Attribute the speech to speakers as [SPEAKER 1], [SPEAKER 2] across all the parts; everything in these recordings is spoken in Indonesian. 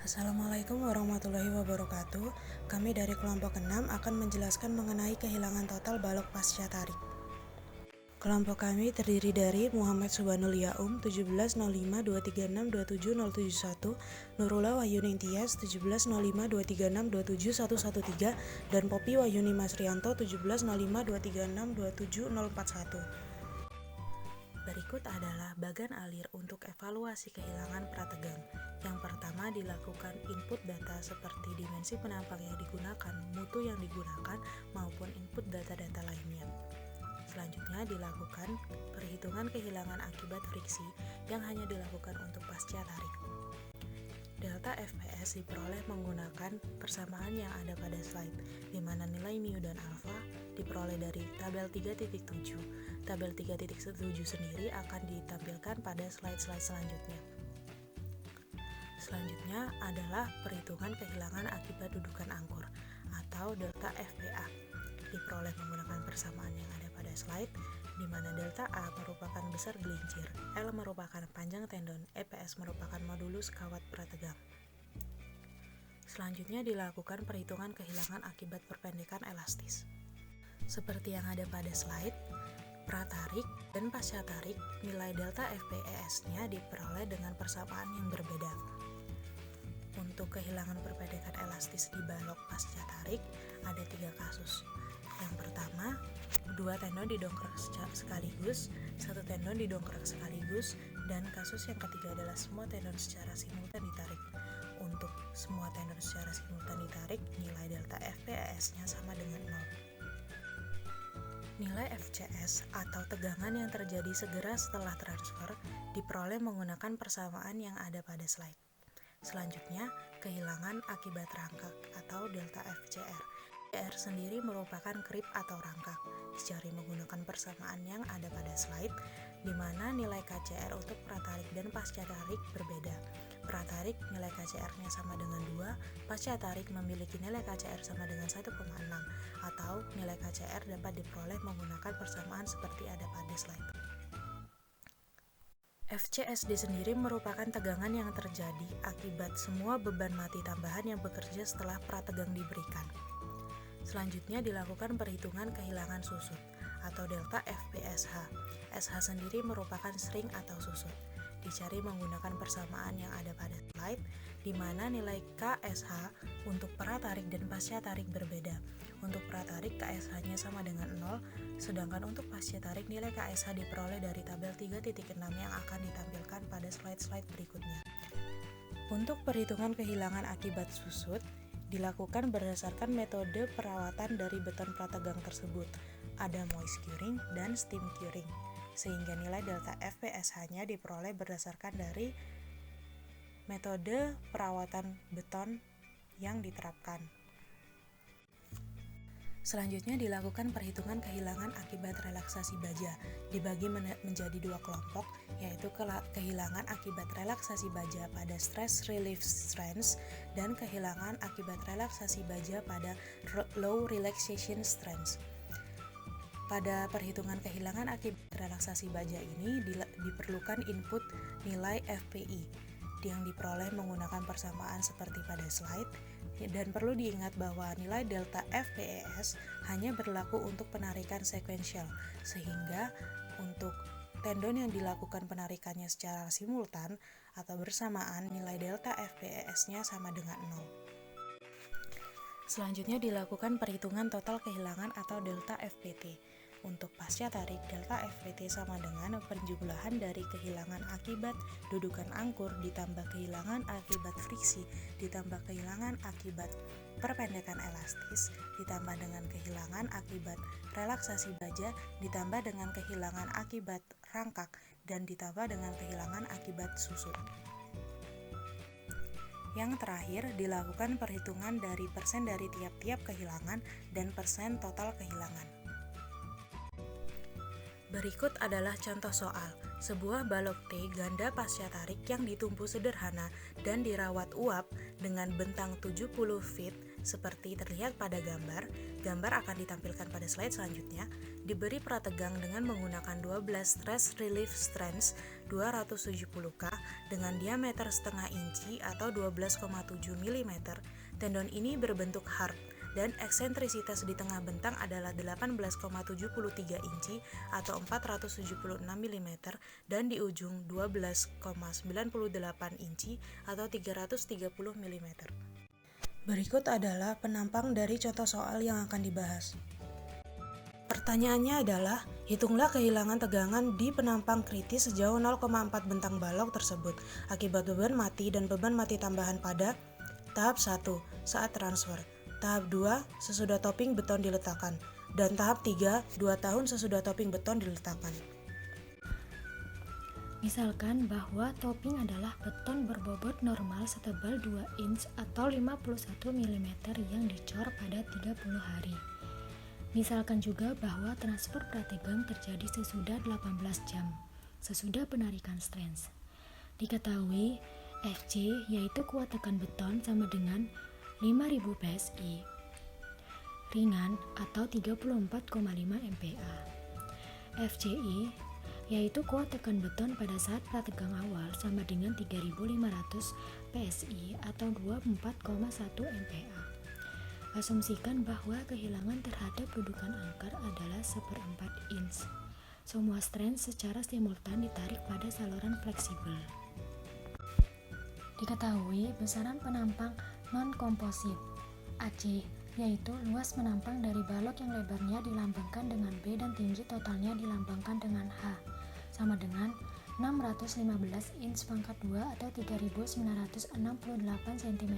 [SPEAKER 1] Assalamualaikum warahmatullahi wabarakatuh. Kami dari kelompok 6 akan menjelaskan mengenai kehilangan total balok pasca tarik. Kelompok kami terdiri dari Muhammad Subhanul Yaum 170523627071, Nurullah Wahyuni Tias 170523627113, dan Poppy Wahyuni Masrianto 170523627041. Berikut adalah bagan alir untuk evaluasi kehilangan prategang. Yang pertama, dilakukan input data seperti dimensi penampang yang digunakan, mutu yang digunakan, maupun input data-data lainnya. Selanjutnya, dilakukan perhitungan kehilangan akibat friksi yang hanya dilakukan untuk pasca tarik. Delta FPS diperoleh menggunakan persamaan yang ada pada slide, di mana nilai mu dan alfa diperoleh dari tabel 3.7. Tabel 3.7 sendiri akan ditampilkan pada slide-slide selanjutnya. Selanjutnya adalah perhitungan kehilangan akibat dudukan angkur atau delta FPA. Diperoleh menggunakan persamaan yang ada pada slide, di mana delta A merupakan besar gelincir, L merupakan panjang tendon, EPS merupakan modulus kawat prategang. Selanjutnya dilakukan perhitungan kehilangan akibat perpendekan elastis. Seperti yang ada pada slide, pratarik dan pasca tarik, nilai delta FPES-nya diperoleh dengan persamaan yang berbeda. Untuk kehilangan perpendekan elastis di balok pasca tarik, ada 3 kasus. Yang pertama, 2 tendon didongkrak sekaligus, 1 tendon didongkrak sekaligus, dan kasus yang ketiga adalah semua tendon secara simultan ditarik. Untuk semua tendon secara simultan ditarik, nilai delta FPES-nya sama dengan 0. Nilai FCS atau tegangan yang terjadi segera setelah transfer diperoleh menggunakan persamaan yang ada pada slide. Selanjutnya, kehilangan akibat rangkak atau delta FCR. CR sendiri merupakan krip atau rangkak, dicari menggunakan persamaan yang ada pada slide, di mana nilai KCR untuk pratarik dan pasca tarik berbeda. Pratarik nilai KCR-nya sama dengan 2, pasca tarik memiliki nilai KCR sama dengan 1,6, atau nilai KCR dapat diperoleh menggunakan persamaan seperti ada pada slide. FCSD sendiri merupakan tegangan yang terjadi akibat semua beban mati tambahan yang bekerja setelah prategang diberikan. Selanjutnya dilakukan perhitungan kehilangan susut atau delta FPSH. SH sendiri merupakan string atau susut. Dicari menggunakan persamaan yang ada pada slide, di mana nilai KSH untuk pratarik dan pasca tarik berbeda. Untuk pratarik KSH-nya sama dengan 0, sedangkan untuk pasca tarik nilai KSH diperoleh dari tabel 3.6 yang akan ditampilkan pada slide-slide berikutnya. Untuk perhitungan kehilangan akibat susut, dilakukan berdasarkan metode perawatan dari beton prategang tersebut. Ada moist curing dan steam curing, sehingga nilai delta FPSH-nya diperoleh berdasarkan dari metode perawatan beton yang diterapkan. Selanjutnya dilakukan perhitungan kehilangan akibat relaksasi baja, dibagi menjadi 2 kelompok, yaitu kehilangan akibat relaksasi baja pada stress relief strength dan kehilangan akibat relaksasi baja pada low relaxation strength. Pada perhitungan kehilangan akibat relaksasi baja ini diperlukan input nilai FPI yang diperoleh menggunakan persamaan seperti pada slide, dan perlu diingat bahwa nilai delta FPES hanya berlaku untuk penarikan sekuensial, sehingga untuk tendon yang dilakukan penarikannya secara simultan atau bersamaan, nilai delta FPES-nya sama dengan 0. Selanjutnya dilakukan perhitungan total kehilangan atau delta FPT. Untuk pasca tarik, delta FPT sama dengan penjumlahan dari kehilangan akibat dudukan angkur ditambah kehilangan akibat friksi ditambah kehilangan akibat perpendekan elastis ditambah dengan kehilangan akibat relaksasi baja ditambah dengan kehilangan akibat rangkak dan ditambah dengan kehilangan akibat susut. Yang terakhir, dilakukan perhitungan dari persen dari tiap-tiap kehilangan dan persen total kehilangan. Berikut adalah contoh soal. Sebuah balok T ganda pasca tarik yang ditumpu sederhana dan dirawat uap dengan bentang 70 feet Seperti terlihat pada gambar, gambar akan ditampilkan pada slide selanjutnya, diberi prategang dengan menggunakan 12 stress relief strands 270K dengan diameter setengah inci atau 12,7 mm. Tendon ini berbentuk hard dan eksentrisitas di tengah bentang adalah 18,73 inci atau 476 mm dan di ujung 12,98 inci atau 330 mm. Berikut adalah penampang dari contoh soal yang akan dibahas. Pertanyaannya adalah, hitunglah kehilangan tegangan di penampang kritis sejauh 0,4 bentang balok tersebut akibat beban mati dan beban mati tambahan pada tahap 1 saat transfer, tahap 2 sesudah topping beton diletakkan, dan tahap 3 2 tahun sesudah topping beton diletakkan.
[SPEAKER 2] Misalkan bahwa topping adalah beton berbobot normal setebal 2 inch atau 51 mm yang dicor pada 30 hari. Misalkan juga bahwa transfer prategang terjadi sesudah 18 jam, sesudah penarikan strands. Diketahui Fc yaitu kuat tekan beton sama dengan 5000 PSI, ringan atau 34,5 MPa. Fci yaitu kuat tekan beton pada saat prategang awal sama dengan 3500 PSI atau 24,1 MPa. Asumsikan bahwa kehilangan terhadap dudukan angker adalah 1/4 inch. Semua strand secara simultan ditarik pada saluran fleksibel. Diketahui besaran penampang non-komposit AC yaitu luas penampang dari balok yang lebarnya dilambangkan dengan B dan tinggi totalnya dilambangkan dengan H sama dengan 615 inch pangkat 2 atau 3968 cm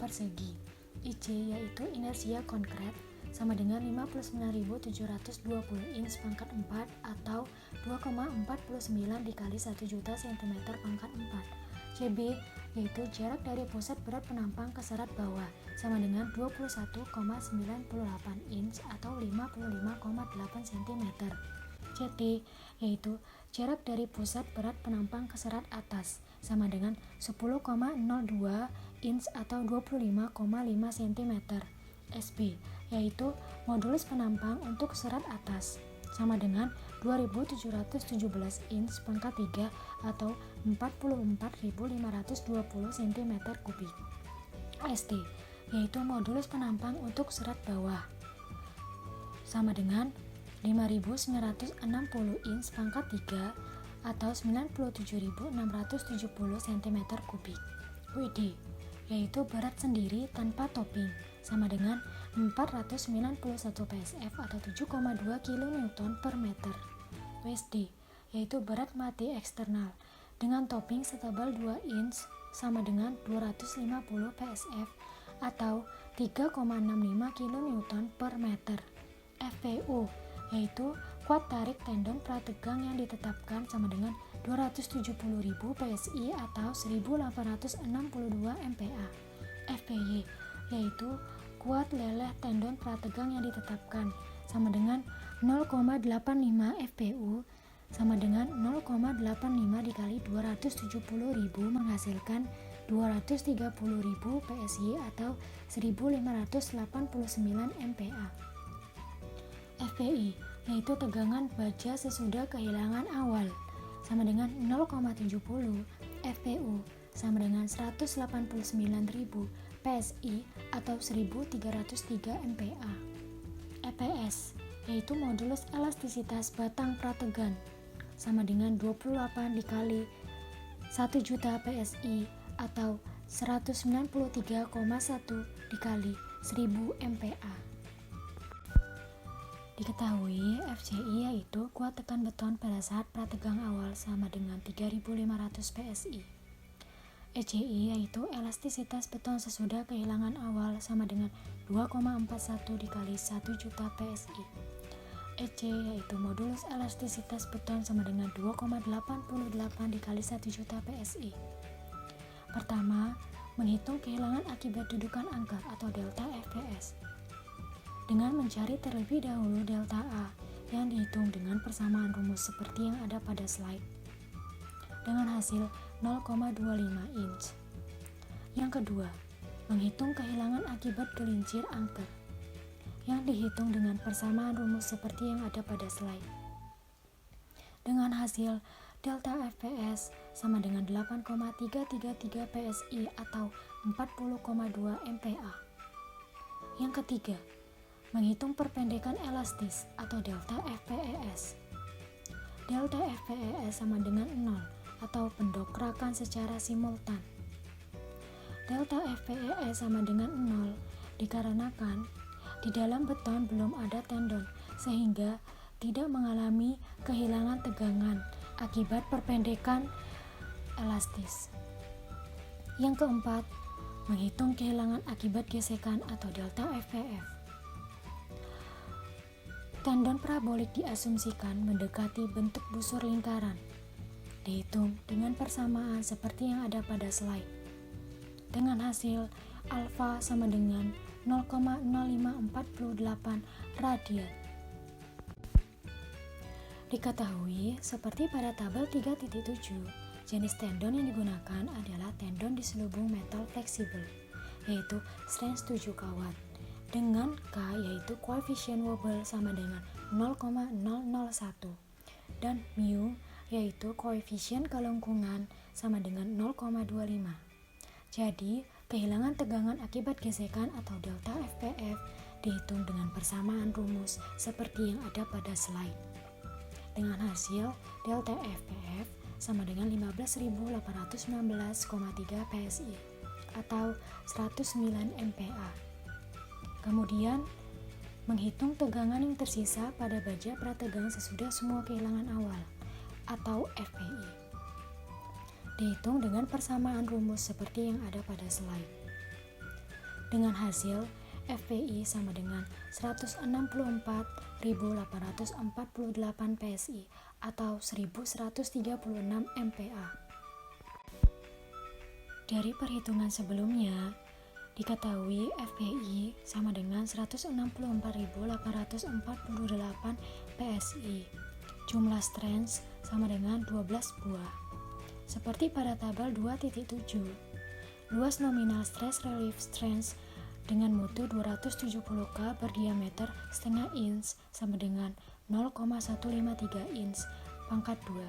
[SPEAKER 2] persegi. IC yaitu inersia konkret sama dengan 59.720 inch pangkat 4 atau 2,49 dikali 1 juta cm pangkat 4. CB yaitu jarak dari pusat berat penampang ke serat bawah sama dengan 21,98 inch atau 55,8 cm. CT yaitu jarak dari pusat berat penampang ke serat atas sama dengan 10,02 inch atau 25,5 cm. SB yaitu modulus penampang untuk serat atas sama dengan 2717 inch pangkat 3 atau 44.520 cm kubik. ST yaitu modulus penampang untuk serat bawah sama dengan 5.960 inch pangkat 3 atau 97.670 cm kubik. WD yaitu berat sendiri tanpa topping sama dengan 491 PSF atau 7,2 kN per meter. WSD yaitu berat mati eksternal dengan topping setebal 2 inch sama dengan 250 PSF atau 3,65 kN per meter. FPU yaitu kuat tarik tendon prategang yang ditetapkan sama dengan 270.000 PSI atau 1862 MPa. FPY yaitu kuat leleh tendon prategang yang ditetapkan sama dengan 0,85 FPU sama dengan 0,85 dikali 270.000 menghasilkan 230.000 PSI atau 1589 MPa. FPI yaitu tegangan baja sesudah kehilangan awal sama dengan 0,70 FPU sama dengan 189.000 PSI atau 1303 MPa. EPS yaitu modulus elastisitas batang prategan sama dengan 28 dikali 1 juta PSI atau 193,1 dikali 1000 MPa. Diketahui FCI yaitu kuat tekan beton pada saat prategang awal sama dengan 3.500 PSI. ECI yaitu elastisitas beton sesudah kehilangan awal sama dengan 2,41 dikali 1 juta PSI. EC yaitu modulus elastisitas beton sama dengan 2,88 dikali 1 juta PSI. Pertama, menghitung kehilangan akibat dudukan angker atau delta FPS dengan mencari terlebih dahulu delta A yang dihitung dengan persamaan rumus seperti yang ada pada slide dengan hasil 0,25 inch. Yang kedua, menghitung kehilangan akibat gelincir angker, yang dihitung dengan persamaan rumus seperti yang ada pada slide. Dengan hasil delta FPS sama dengan 8,333 PSI atau 40,2 MPa. Yang ketiga, menghitung perpendekan elastis atau delta FPES. Delta FPES sama dengan 0 atau pendokrakan secara simultan. Delta FPES sama dengan 0 dikarenakan di dalam beton belum ada tendon sehingga tidak mengalami kehilangan tegangan akibat perpendekan elastis. Yang keempat, menghitung kehilangan akibat gesekan atau delta FPF. Tendon parabolik diasumsikan mendekati bentuk busur lingkaran. Dihitung dengan persamaan seperti yang ada pada slide. Dengan hasil alfa sama dengan 0,0548 radian. Diketahui seperti pada tabel 3.7, jenis tendon yang digunakan adalah tendon diselubung metal fleksibel, yaitu strength 7 kawat, dengan K yaitu koefisien wobble sama dengan 0,001, dan mu yaitu koefisien kelengkungan sama dengan 0,25. Jadi, kehilangan tegangan akibat gesekan atau delta FPF dihitung dengan persamaan rumus seperti yang ada pada slide. Dengan hasil delta FPF sama dengan 15.816,3 PSI atau 109 MPa. Kemudian, menghitung tegangan yang tersisa pada baja prategang sesudah semua kehilangan awal atau FPI. Dihitung dengan persamaan rumus seperti yang ada pada slide. Dengan hasil FPI sama dengan 164.848 PSI atau 1136 MPa. Dari perhitungan sebelumnya, diketahui FPI sama dengan 164.848 PSI. Jumlah strands sama dengan 12 buah. Seperti pada tabel 2.7, luas nominal stress relief strands dengan mutu 270K berdiameter setengah inch sama dengan 0,153 inch pangkat 2.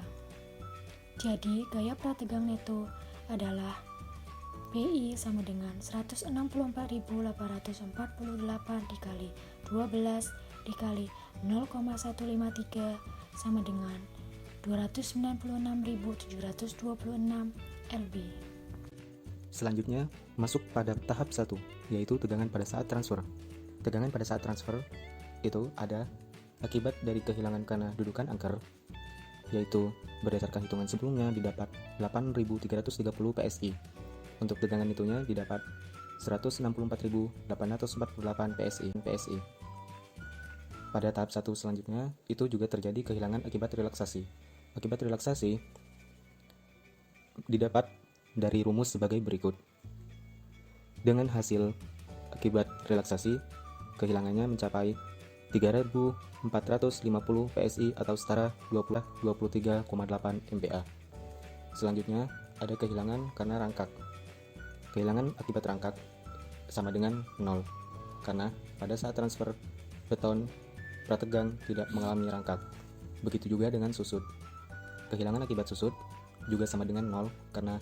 [SPEAKER 2] Jadi gaya prategang neto adalah PI sama dengan 164.848 dikali 12 dikali 0,153 sama dengan 296.726 lb.
[SPEAKER 3] Selanjutnya, masuk pada tahap 1, yaitu tegangan pada saat transfer. Tegangan pada saat transfer itu ada akibat dari kehilangan karena dudukan angker, yaitu berdasarkan hitungan sebelumnya didapat 8.330 PSI. Untuk tegangan itunya didapat 164.848 PSI. Pada tahap 1 selanjutnya, itu juga terjadi kehilangan akibat relaksasi. Akibat relaksasi didapat dari rumus sebagai berikut. Dengan hasil akibat relaksasi, kehilangannya mencapai 3.450 PSI atau setara 23,8 MPa. Selanjutnya, ada kehilangan karena rangkak. Kehilangan akibat rangkak sama dengan 0, karena pada saat transfer beton prategang tidak mengalami rangkak. Begitu juga dengan susut. Kehilangan akibat susut juga sama dengan 0, karena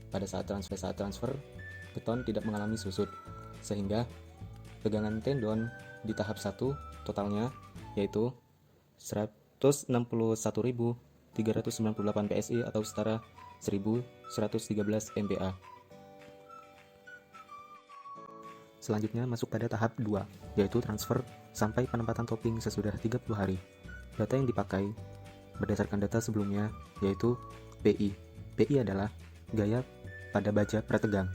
[SPEAKER 3] pada saat transfer beton tidak mengalami susut, sehingga tegangan tendon di tahap 1 totalnya yaitu 161.398 PSI atau setara 1.113 MPa. Selanjutnya masuk pada tahap 2, yaitu transfer sampai penempatan topping sesudah 30 hari. Data yang dipakai berdasarkan data sebelumnya yaitu PI. PI adalah gaya pada baja prategang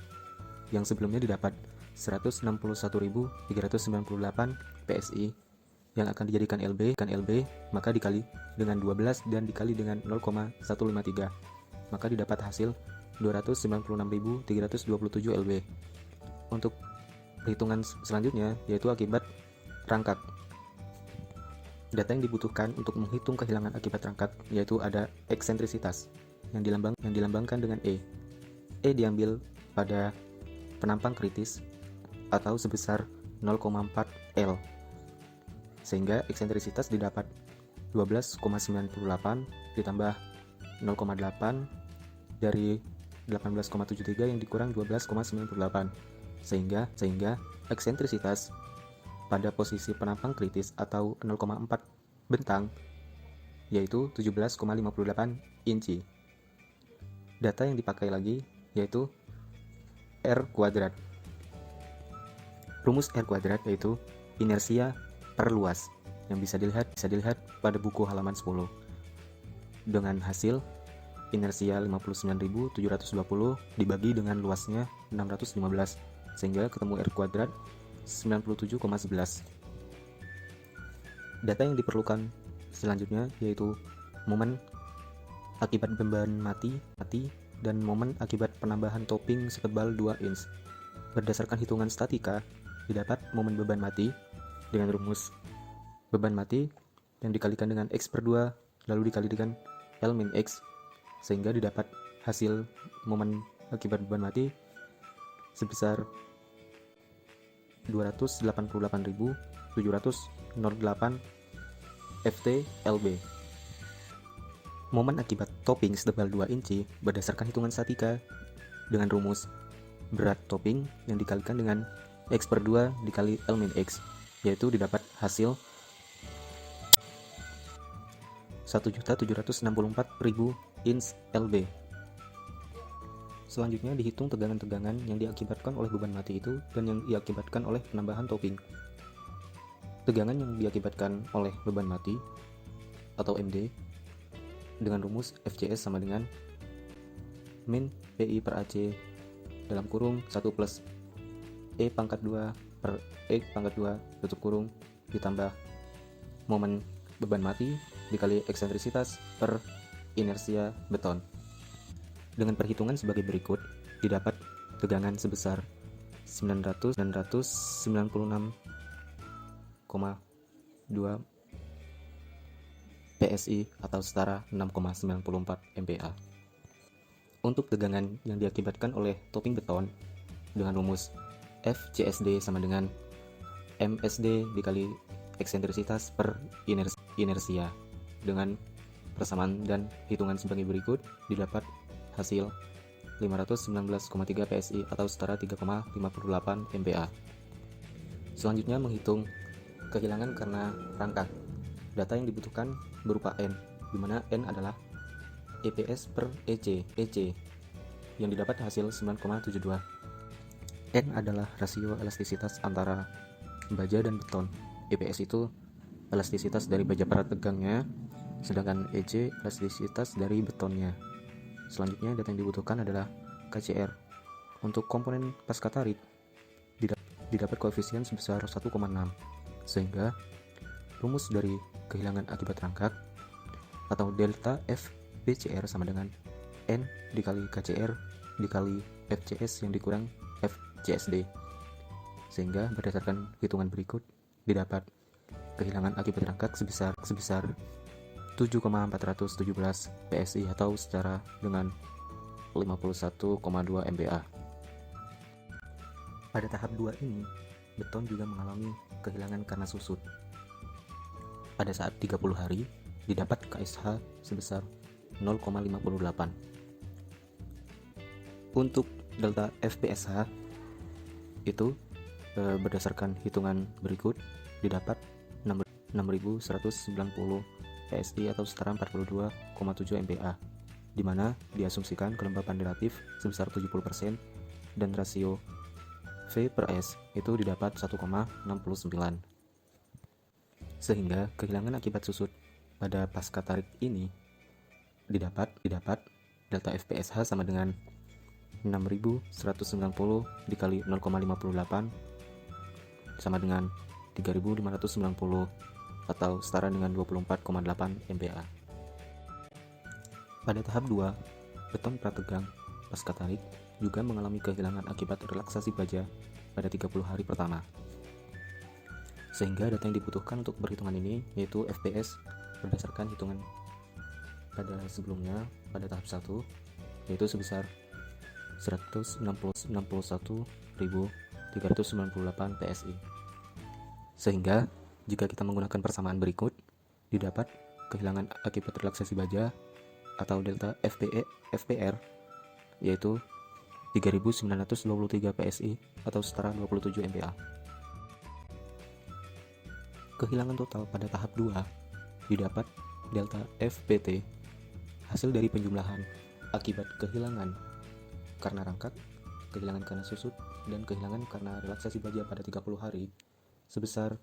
[SPEAKER 3] yang sebelumnya didapat 161.398 PSI yang akan dijadikan LB, maka dikali dengan 12 dan dikali dengan 0,153, maka didapat hasil 296.327 LB. Untuk perhitungan selanjutnya yaitu akibat rangkak. Data yang dibutuhkan untuk menghitung kehilangan akibat rangkak yaitu ada eksentrisitas yang dilambangkan dengan E. E diambil pada penampang kritis atau sebesar 0,4 L, sehingga eksentrisitas didapat 12,98 ditambah 0,8 dari 18,73 yang dikurang 12,98, sehingga eksentrisitas pada posisi penampang kritis atau 0,4 bentang yaitu 17,58 inci. Data yang dipakai lagi yaitu R kuadrat. Rumus R kuadrat yaitu inersia per luas yang bisa dilihat pada buku halaman 10. Dengan hasil inersia 59.720 dibagi dengan luasnya 615, sehingga ketemu R kuadrat 97,11. Data yang diperlukan selanjutnya yaitu momen akibat beban mati dan momen akibat penambahan topping setebal 2 inch. Berdasarkan hitungan statika, didapat momen beban mati dengan rumus beban mati yang dikalikan dengan X per 2 lalu dikali dengan L min X, sehingga didapat hasil momen akibat beban mati sebesar 288.708 Ft Lb. Momen akibat topping setebal 2 inci berdasarkan hitungan statika dengan rumus berat topping yang dikalikan dengan X per 2 dikali L min X, yaitu didapat hasil 1.764.000 inch Lb. Selanjutnya dihitung tegangan-tegangan yang diakibatkan oleh beban mati itu dan yang diakibatkan oleh penambahan topping. Tegangan yang diakibatkan oleh beban mati atau MD dengan rumus FCS sama dengan min PI per AC dalam kurung 1 plus E pangkat 2 per E pangkat 2 tutup kurung ditambah momen beban mati dikali eksentrisitas per inersia beton. Dengan perhitungan sebagai berikut, didapat tegangan sebesar 996,2 PSI atau setara 6,94 MPa. Untuk tegangan yang diakibatkan oleh topping beton dengan rumus FCSD sama dengan MSD dikali eksentrisitas per inersia dengan persamaan dan hitungan sebagai berikut, didapat hasil 519,3 PSI atau setara 3,58 MPa. Selanjutnya menghitung kehilangan karena rangkak. Data yang dibutuhkan berupa N, di mana N adalah EPS per EC yang didapat hasil 9,72. N adalah rasio elastisitas antara baja dan beton. EPS itu elastisitas dari baja pada tegangnya, sedangkan EC elastisitas dari betonnya. Selanjutnya data yang dibutuhkan adalah KCR. Untuk komponen pasca tarik didapat koefisien sebesar 1,6, sehingga rumus dari kehilangan akibat rangkak atau delta F BCR sama dengan N dikali KCR dikali FCS yang dikurang FCSD, sehingga berdasarkan hitungan berikut didapat kehilangan akibat rangkak sebesar 7,417 PSI atau setara dengan 51,2 MPa. Pada tahap 2 ini, beton juga mengalami kehilangan karena susut. Pada saat 30 hari, didapat KSH sebesar 0,58. Untuk delta FPSH itu berdasarkan hitungan berikut didapat 6.190 PSI atau setara 42,7 MPa, di mana diasumsikan kelembapan relatif sebesar 70% dan rasio V per S itu didapat 1,69. Sehingga kehilangan akibat susut pada pasca tarik ini didapat delta FPSH sama dengan 6.190 dikali 0,58 sama dengan 3.590 atau setara dengan 24,8 MPa. Pada tahap 2, beton prategang pasca tarik juga mengalami kehilangan akibat relaksasi baja pada 30 hari pertama. Sehingga data yang dibutuhkan untuk perhitungan ini yaitu FPS berdasarkan hitungan pada sebelumnya pada tahap 1 yaitu sebesar 161,8 398 PSI. Sehingga jika kita menggunakan persamaan berikut, didapat kehilangan akibat relaksasi baja atau delta FPR yaitu 3.923 PSI atau setara 27 MPa. Kehilangan total pada tahap 2 didapat delta FPT hasil dari penjumlahan akibat kehilangan karena rangkap, kehilangan karena susut, dan kehilangan karena relaksasi baja pada 30 hari sebesar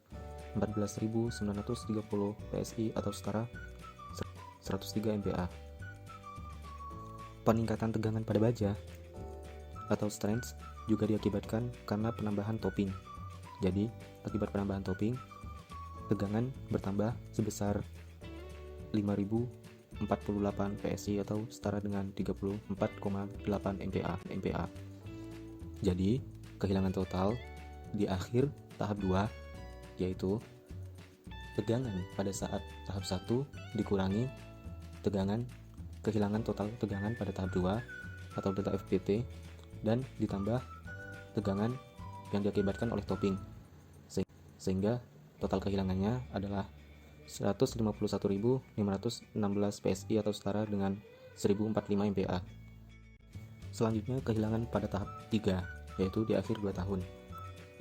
[SPEAKER 3] 14.930 PSI atau setara 103 MPa. Peningkatan tegangan pada baja atau strength juga diakibatkan karena penambahan topping. Jadi, akibat penambahan topping, tegangan bertambah sebesar 5.048 PSI atau setara dengan 34,8 MPa. Jadi, kehilangan total di akhir tahap 2 yaitu tegangan pada saat tahap 1 dikurangi kehilangan total tegangan pada tahap 2 atau delta FPT dan ditambah tegangan yang diakibatkan oleh topping, sehingga total kehilangannya adalah 151.516 PSI atau setara dengan 1045 MPa. Selanjutnya kehilangan pada tahap 3 yaitu di akhir 2 tahun.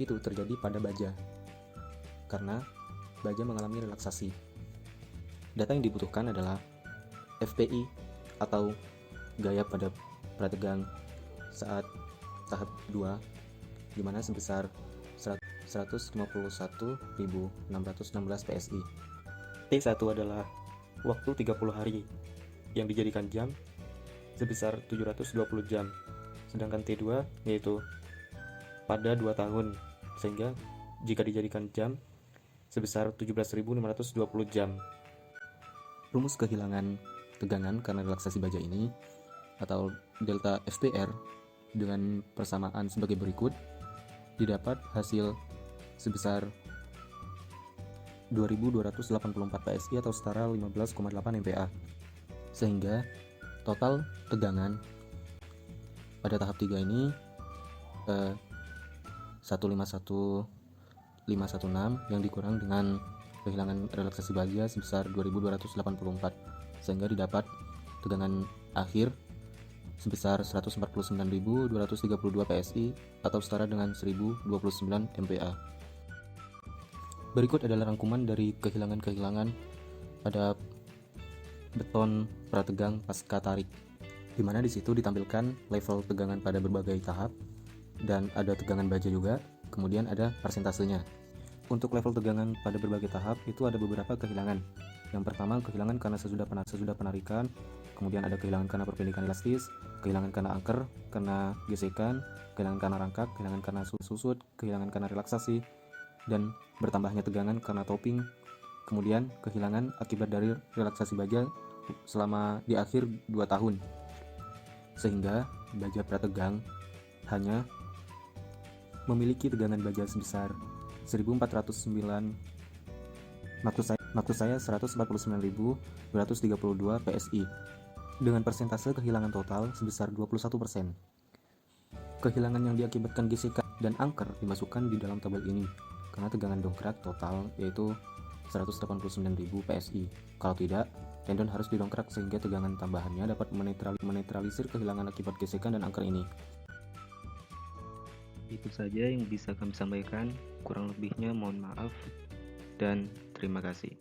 [SPEAKER 3] Itu terjadi pada baja karena baja mengalami relaksasi. Data yang dibutuhkan adalah FPI atau gaya pada prategang saat tahap 2 di mana sebesar 151.616 PSI. T1 adalah waktu 30 hari yang dijadikan jam sebesar 720 jam. Sedangkan T2 yaitu pada 2 tahun sehingga jika dijadikan jam sebesar 17.520 jam. Rumus kehilangan tegangan karena relaksasi baja ini atau delta FPR dengan persamaan sebagai berikut, didapat hasil sebesar 2.284 PSI atau setara 15,8 MPa. Sehingga total tegangan pada tahap 3 ini 151.516 yang dikurang dengan kehilangan relaksasi baja sebesar 2.284 sehingga didapat tegangan akhir sebesar 149.232 PSI atau setara dengan 1029 MPa. Berikut adalah rangkuman dari kehilangan-kehilangan pada beton prategang pasca tarik, di mana di situ ditampilkan level tegangan pada berbagai tahap dan ada tegangan baja juga, kemudian ada persentasenya. Untuk level tegangan pada berbagai tahap itu ada beberapa kehilangan. Yang pertama, kehilangan karena sesudah penarikan, kemudian ada kehilangan karena perpindahan elastis, kehilangan karena angker, karena gesekan, kehilangan karena rangkap, kehilangan karena susut, kehilangan karena relaksasi, dan bertambahnya tegangan karena topping, kemudian kehilangan akibat dari relaksasi baja selama di akhir 2 tahun. Sehingga baja prategang hanya memiliki tegangan baja sebesar 1409 maksud saya 149.232 PSI dengan persentase kehilangan total sebesar 21%. Kehilangan yang diakibatkan gesekan dan angker dimasukkan di dalam tabel ini karena tegangan dongkrak total yaitu 189.000 PSI. Kalau tidak, tendon harus didongkrak sehingga tegangan tambahannya dapat menetralisir kehilangan akibat gesekan dan angker ini. Itu saja yang bisa kami sampaikan, kurang lebihnya mohon maaf dan terima kasih.